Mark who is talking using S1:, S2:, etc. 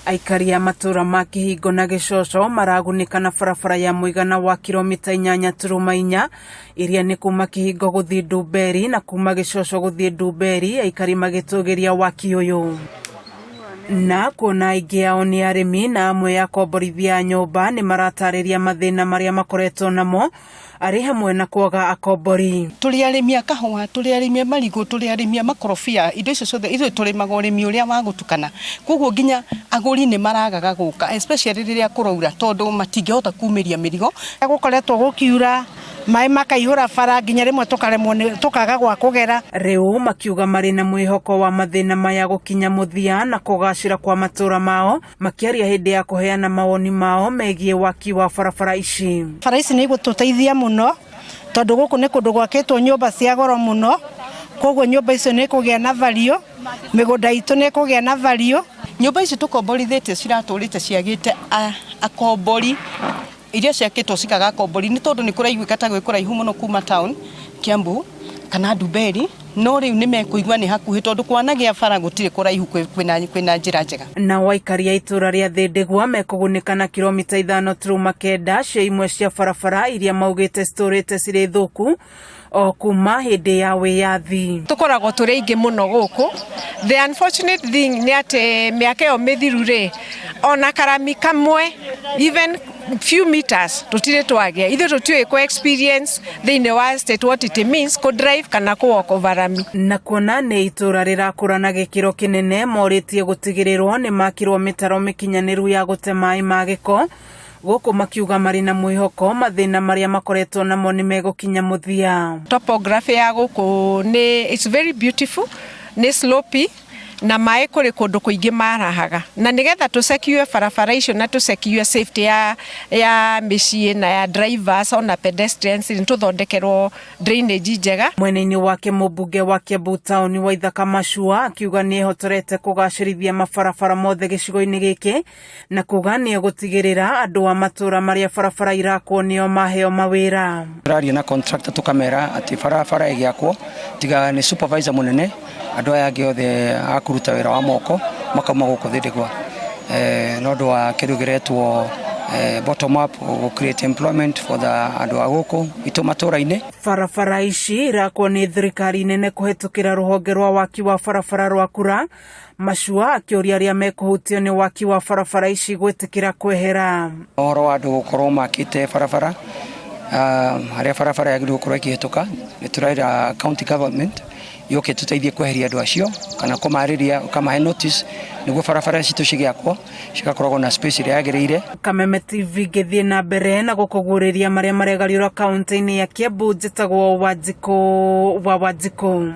S1: Aikari a matura ma Kihingo na Gicoco maragunĩka na barabara ya mũigana wa kilomita 8.4 iria nĩ kuma Kihingo guthii Ndumberi na kuma Gicoco guthii Ndumberi, aikari magĩtũgĩria waki ũyũ. Na kuona aingĩ ao nĩ arĩmi na amwe ya komborithia a nyũmba nĩ maratarĩria mathĩna marĩa makoretwo namo arĩ hamwe na kwaga akombori.
S2: Tũrĩ arĩmi a kahũa, tũrĩ arĩmi a marigũ, tũrĩ arĩmi a makorobia, indo icio ciothe ithuĩ tũrĩmaga ũrĩmi ũrĩa wa gũtukana. Koguo nginya agũri nĩ maragaga gũka, especially rĩrĩa kũraura, tondũ matingĩhota kumĩria mĩrigo.
S3: Gũkoretwo gũkiura maĩ makaihũra bara nginya rĩmwe tũkaremwo tũkaga gwa kũgera.
S1: Rĩu makiuga marĩ na mwĩhoko wa mathĩna maya gũkinya mũthia na kũgacĩra kwa matũra mao, makĩaria hĩndĩ ya kũheana mawoni mao megiĩ waki wa barabara ici.
S3: Bara ici nĩ igũtũteithia mũno tondũ gũkũ nĩ kũndũ gwakĩtwo nyũmba cia goro mũno, koguo nyũmba icio nĩ kũgĩa na value, mĩgũnda itũ nĩ kũgĩa na value.
S2: Nyũmba ici tũkomborithĩtie ciratũrĩte ciagĩte akombori iria ciakĩtwo cikaga akombori nĩ tondũ nĩ kũraiguĩka ta gwĩ kũraihu mũno kuma town Kiambu kana Ndumberi, no rĩu nĩ mekũigua nĩ hakuhĩ tondũ kwanagĩa bara gũtirĩ kũraihu kwĩna njĩra njega.
S1: Na waikari a itũra rĩa Thĩndĩgwa mekũgunĩka na kilomita 5.9 cia imwe cia barabara iria maugĩte citũrĩte cirĩ thũku o kuma hĩndĩ ya wĩyathi.
S4: Tũkoragwo tũrĩ aingĩ mũno gũkũ. The unfortunate thing nĩ atĩ mĩaka ĩyo mĩthiru rĩ, ona karami kamwe even few meters tũtirĩ twagĩa. Ithuĩ tũtiũĩ kwa experience thĩinĩ wa state what it means ko drive kana ko walk over rami.
S1: Na kuona nĩ itũra rĩrakũra na gĩkĩro kĩnene, morĩtie gũtigĩrĩrwo nĩ makirwo mĩtaro mĩkinyanĩru ya gũte maĩ ma gĩko. Gũkũ makiuga marĩ na mwĩhoko mathĩna marĩa makoretwo namo nĩ megũkinya mũthia.
S4: Topography ya gũkũ it's very beautiful, nĩ slopey na maĩ kũrĩ kũndũ kũingĩ marahaga, na nĩgetha tũsekiue barabara icio na tũsekiue safety ya mĩciĩ na ya drivers ona pedestrians nĩ tũthondekerwo drainage njega.
S1: Mwena-inĩ wake mũmbunge wa Kiambu Town Waithaka Machua akiuga nĩ ehotorete kũgacĩrithia mabarabara mothe gĩcigo-inĩ gĩkĩ na kuga nĩ egũtigĩrĩra andũ a matũra marĩa barabara irakwo nĩo maheo mawĩra.
S5: Tũraria na contractor tũkamera atĩ barabara ĩgĩakwo tiga nĩ supervisor mũnene, andũ aya angĩ othe akũruta wĩra wa moko makauma gũkũ Thĩndĩgwa. No ũndũ wa kĩndũ kĩretwo bottom up create employment for the andũ a gũkũ itũ matũra-inĩ.
S1: Barabara ici irakwo nĩ thirikari nene kũhetũkĩra rũhonge rwa waki wa barabara rwa KURA. Machua akĩũria arĩa mekũhutio nĩ waki wa barabara ici gwĩtĩkĩra kwehera.
S5: Ũhoro wa andũ gũkorwo makĩte barabara harĩa barabara yagĩrĩirwo gũkorwo ĩkĩhetũka, nĩ tũraira county government yoke tũteithie kweheria andũ acio kana kũmarĩria ukamahe notice nĩguo barabara citũ cigĩakwo cigakoragwo na space ĩrĩa yagĩrĩire. Kameme TV gĩthiĩ na mbere na gũkũgũrĩria marĩa maregariũra kaunti-inĩ ya Kiambu. Njĩtagwo Wanjikũ wa Wanjikũ.